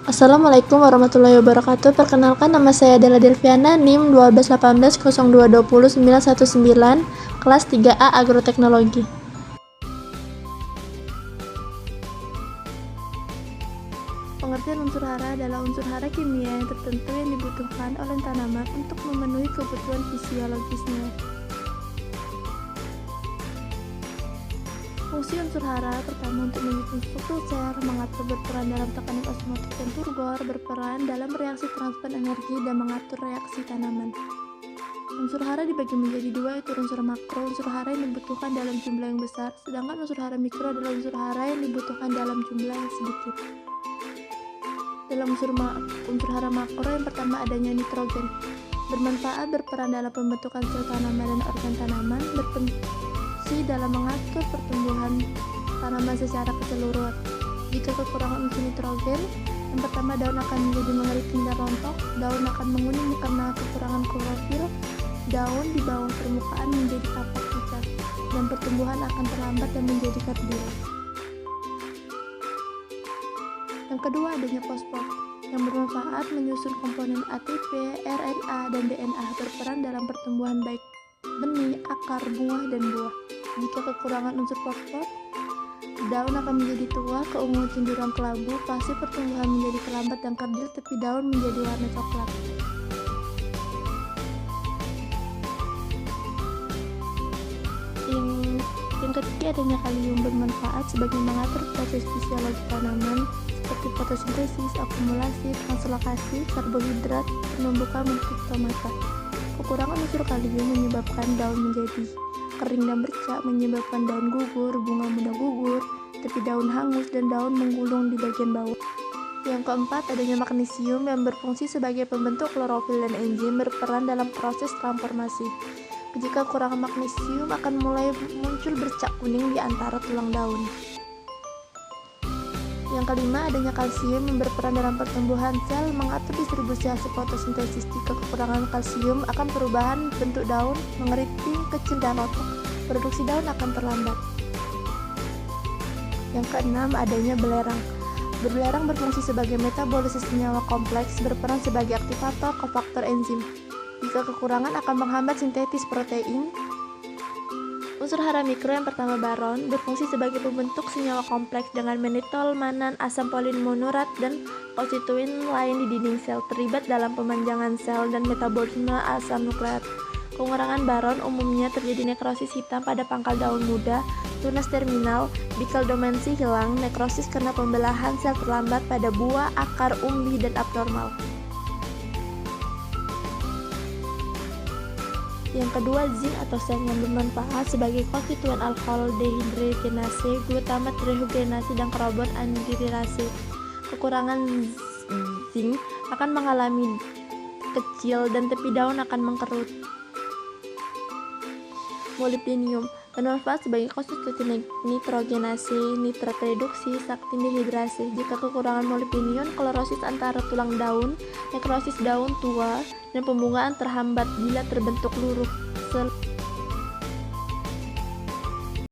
Assalamualaikum warahmatullahi wabarakatuh. Perkenalkan, nama saya adalah Delviana, NIM 12180200919, kelas 3A Agroteknologi. Pengertian unsur hara adalah unsur hara kimia yang tertentu yang dibutuhkan oleh tanaman untuk memenuhi kebutuhan fisiologisnya. Fungsi unsur hara pertama untuk menyusun struktur sel, mengatur berperan dalam tekanan osmotik dan turgor, berperan dalam reaksi transfer energi dan mengatur reaksi tanaman. Unsur hara dibagi menjadi dua, yaitu unsur makro, unsur hara yang dibutuhkan dalam jumlah yang besar, sedangkan unsur hara mikro adalah unsur hara yang dibutuhkan dalam jumlah yang sedikit. Dalam unsur hara makro, yang pertama adanya nitrogen, bermanfaat berperan dalam pembentukan sel tanaman dan organ tanaman, berfungsi dalam mengatur pertumbuhan tanaman secara keseluruhan. Jika kekurangan unsur nitrogen, yang pertama daun akan menjadi mengeriting dan rontok, daun akan menguning karena kekurangan klorofil, daun di bawah permukaan menjadi tapak pucat, dan pertumbuhan akan terlambat dan menjadi kerdil. Yang kedua adanya fosfor, yang bermanfaat menyusun komponen ATP, RNA, dan DNA, berperan dalam pertumbuhan baik benih, akar, buah, dan buah. Jika kekurangan unsur fosfor, daun akan menjadi tua, keunguan cenderung kelabu, fase pertumbuhan menjadi terlambat dan kerdil, tepi daun menjadi warna coklat. Yang ketiga adanya kalium, bermanfaat sebagai mengatur proses fisiologi tanaman seperti fotosintesis, akumulasi, translokasi, karbohidrat, penumbukan bentuk stomata. Kekurangan unsur kalium menyebabkan daun menjadi kering dan bercak, menyebabkan daun gugur, bunga mudah gugur, tepi daun hangus, dan daun menggulung di bagian bawah. Yang keempat adanya magnesium, yang berfungsi sebagai pembentuk klorofil dan enzim, berperan dalam proses transformasi. Jika kekurangan magnesium akan mulai muncul bercak kuning di antara tulang daun. Yang kelima adanya kalsium, yang berperan dalam pertumbuhan sel, mengatur distribusi hasil fotosintesis. Jika kekurangan kalsium akan perubahan bentuk daun, mengeriting, kecil, dan rontok. Produksi daun akan terlambat. Yang keenam adanya belerang. Belerang berfungsi sebagai metabolisis senyawa kompleks, berperan sebagai aktivator kofaktor enzim. Jika kekurangan akan menghambat sintetis protein. Unsur hara mikro yang pertama baron, berfungsi sebagai pembentuk senyawa kompleks dengan manitol, manan, asam polin monorat, dan konstituen lain di dinding sel, terlibat dalam pemanjangan sel dan metabolisme asam nukleat. Pengurangan baron umumnya terjadi nekrosis hitam pada pangkal daun muda, tunas terminal, bikal domensi hilang, nekrosis karena pembelahan sel terlambat pada buah, akar, umbi, dan abnormal. Yang kedua, zinc atau seng, yang bermanfaat sebagai konstituen alkohol dehidrogenase, glutamat dehidrogenase, dan karbon anhidrase. Kekurangan zinc akan mengalami kecil dan tepi daun akan mengkerut. Molybdenium bermanfaat sebagai konstituen nitrogenase, nitrat reduksi, saktin dehidrasi. Jika kekurangan molybdenium, klorosis antara tulang daun, nekrosis daun tua, dan pembungaan terhambat bila terbentuk luruh sel